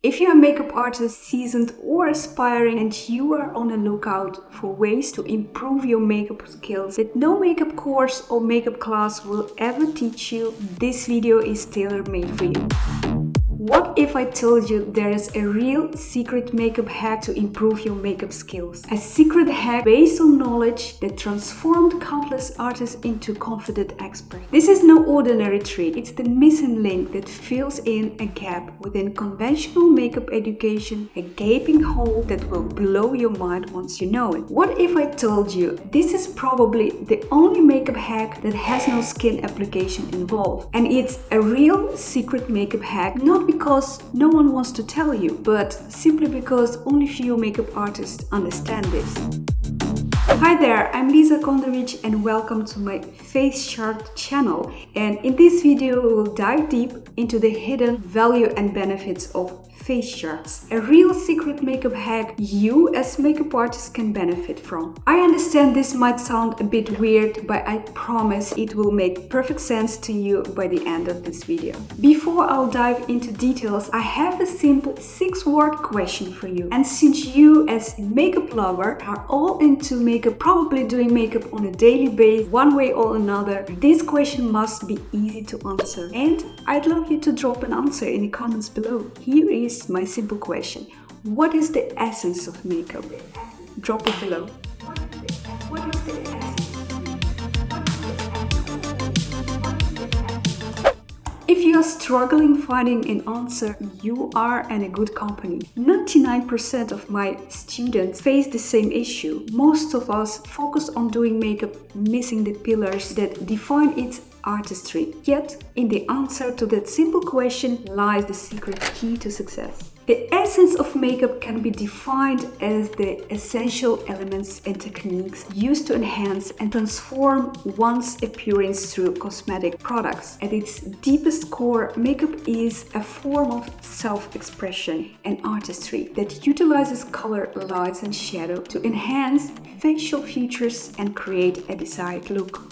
If you're a makeup artist, seasoned or aspiring, and you are on the lookout for ways to improve your makeup skills that no makeup course or makeup class will ever teach you, this video is tailor-made for you. What if I told you there is a real secret makeup hack to improve your makeup skills? A secret hack based on knowledge that transformed countless artists into confident experts. This is no ordinary trick, it's the missing link that fills in a gap within conventional makeup education, a gaping hole that will blow your mind once you know it. What if I told you this is probably the only makeup hack that has no skin application involved? And it's a real secret makeup hack, not because no one wants to tell you, but simply because only few makeup artists understand this. Hi there, I'm Lisa Konderich and welcome to my Face Chart channel. And in this video we will dive deep into the hidden value and benefits of face charts, a real secret makeup hack you as makeup artists can benefit from. I understand this might sound a bit weird, but I promise it will make perfect sense to you by the end of this video. Before I'll dive into details, I have a simple 6-word question for you. And since you as a makeup lover are all into makeup, probably doing makeup on a daily basis, one way or another, this question must be easy to answer. And I'd love you to drop an answer in the comments below. Here is my simple question. What is the essence of makeup? Drop it below. What is the essence? If you are struggling finding an answer, you are in a good company. 99% of my students face the same issue. Most of us focus on doing makeup, missing the pillars that define its artistry. Yet, in the answer to that simple question lies the secret key to success. The essence of makeup can be defined as the essential elements and techniques used to enhance and transform one's appearance through cosmetic products. At its deepest core, makeup is a form of self-expression and artistry that utilizes color, lights, and shadow to enhance facial features and create a desired look.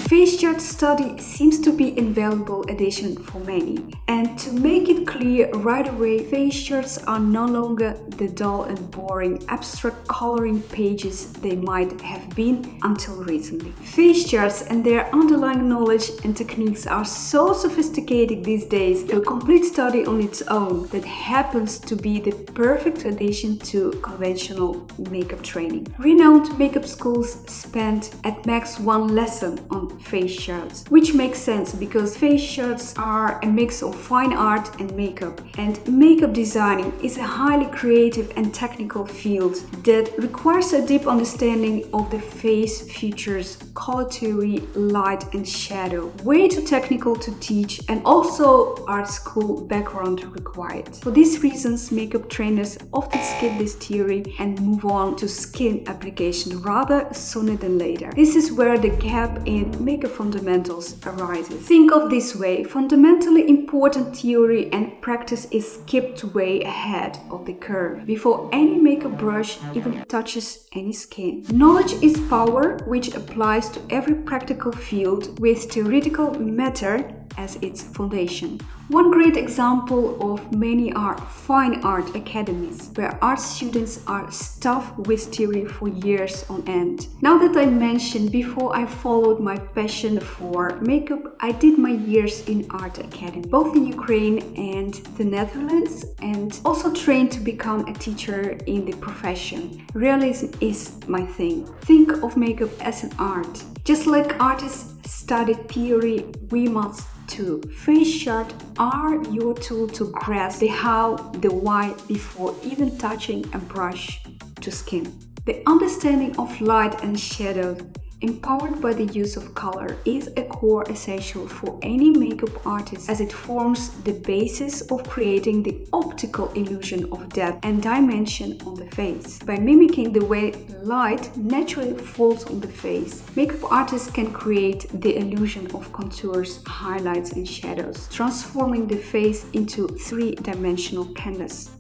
Face chart study seems to be an invaluable addition for many. And to make it clear right away, face charts are no longer the dull and boring abstract coloring pages they might have been until recently. Face charts and their underlying knowledge and techniques are so sophisticated these days, a complete study on its own that happens to be the perfect addition to conventional makeup training. Renowned makeup schools spend at max one lesson on face charts, which makes sense because face charts are a mix of fine art and makeup, and makeup designing is a highly creative and technical field that requires a deep understanding of the face features, color theory, light and shadow. Way too technical to teach, and also art school background required. For these reasons, makeup trainers often skip this theory and move on to skin application rather sooner than later. This is where the gap in makeup fundamentals arises. Think of this way: fundamentally important theory and practice is skipped way ahead of the curve before any makeup brush even touches any skin. Knowledge is power, which applies to every practical field with theoretical matter as its foundation. One great example of many are fine art academies, where art students are stuffed with theory for years on end. Now that I mentioned before I followed my passion for makeup, I did my years in art academy, both in Ukraine and the Netherlands, and also trained to become a teacher in the profession. Realism is my thing. Think of makeup as an art. Just like artists study theory, we must too. Face chart are your tool to grasp the how, the why before even touching a brush to skin. The understanding of light and shadow, empowered by the use of color, is a core essential for any makeup artist, as it forms the basis of creating the optical illusion of depth and dimension on the face. By mimicking the way light naturally falls on the face, makeup artists can create the illusion of contours, highlights and shadows, transforming the face into three-dimensional canvas.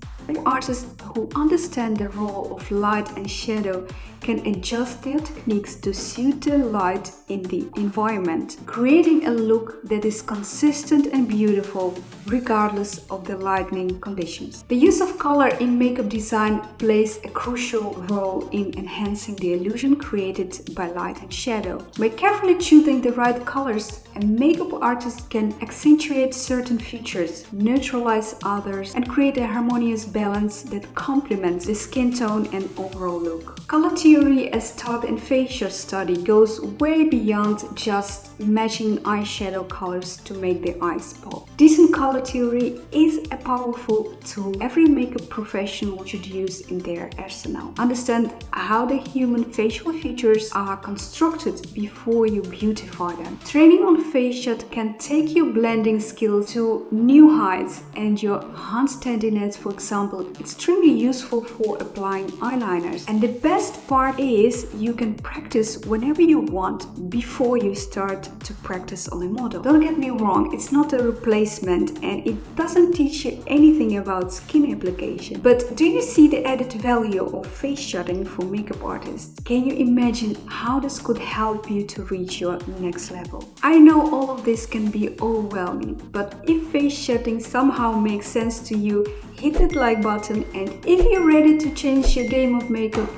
Artists who understand the role of light and shadow can adjust their techniques to suit the light in the environment, creating a look that is consistent and beautiful regardless of the lighting conditions. The use of color in makeup design plays a crucial role in enhancing the illusion created by light and shadow. By carefully choosing the right colors, a makeup artist can accentuate certain features, neutralize others, and create a harmonious balance that complements the skin tone and overall look. Color theory, as taught in facial study, goes way beyond just matching eyeshadow colors to make the eyes pop. Decent color theory is a powerful tool every makeup professional should use in their arsenal. Understand how the human facial features are constructed before you beautify them. Training on face shot can take your blending skills to new heights, and your hand steadiness, for example, extremely useful for applying eyeliners. And the best part is you can practice whenever you want before you start to practice on a model. Don't get me wrong, it's not a replacement and it doesn't teach you anything about skin application. But do you see the added value of face shotting for makeup artists? Can you imagine how this could help you to reach your next level? I know all of this can be overwhelming, but if face shotting somehow makes sense to you, hit that like button, and if you're ready to change your game of makeup,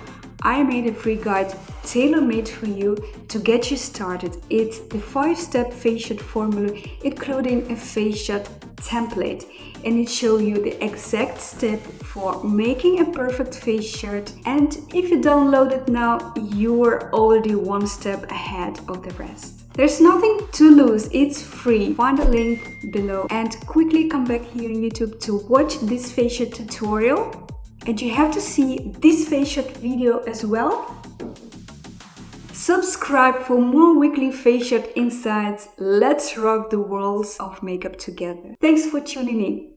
I made a free guide tailor-made for you to get you started. It's the 5-step face shot formula, including a face shot template, and it shows you the exact step for making a perfect face shot. And if you download it now, you're already one step ahead of the rest. There's nothing to lose, it's free. Find the link below and quickly come back here on YouTube to watch this face shot tutorial. And you have to see this face shot video as well. Subscribe for more weekly face shot insights. Let's rock the worlds of makeup together. Thanks for tuning in.